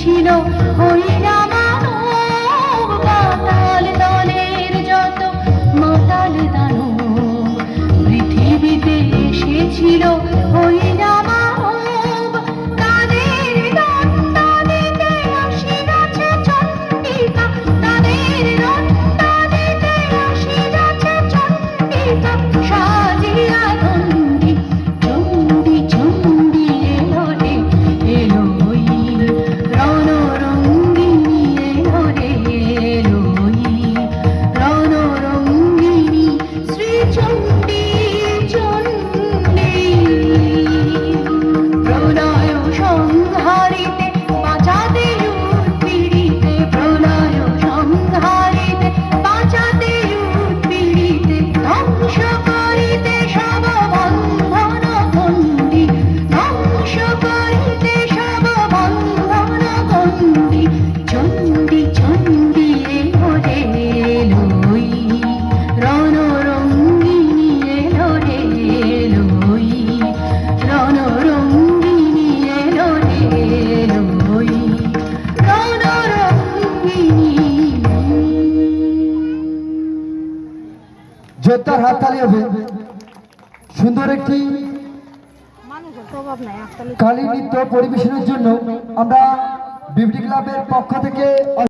এসেছিল হইরা মানব পাতাল দলের যত মাতাল দানব পৃথিবীতে এসেছিল হইরা মানব তাদের দণ্ডা দিতে আসিয়াছে চণ্ডিকা তাদের দণ্ডা দিতে আসিয়াছে চণ্ডিকা সাজিয়া নন্দী চণ্ডী চণ্ডী এলো রে এলো রণরঙ্গিনী এলো রে এলো রণরঙ্গিনী শ্রীচণ্ডী চণ্ডী প্রলয় সংহারিতে বাঁচাতে উৎপীড়িতে প্রলয় সংহারিতে বাঁচাতে উৎপীড়িতে ধ্বংস করিতে সব বন্ধন বন্দী ধ্বংস করিতে সব বন্ধন বন্দী চণ্ডী চণ্ডী এলো রে এলো রণরঙ্গিনী এলো রে এলো রণরঙ্গিনী এলো রে এলো রণরঙ্গিনী। জোরদার হাততালি হবে। সুন্দর একটি কালী নৃত্য পরিবেশনের জন্য আমরা বিউটি ক্লাবের পক্ষ থেকে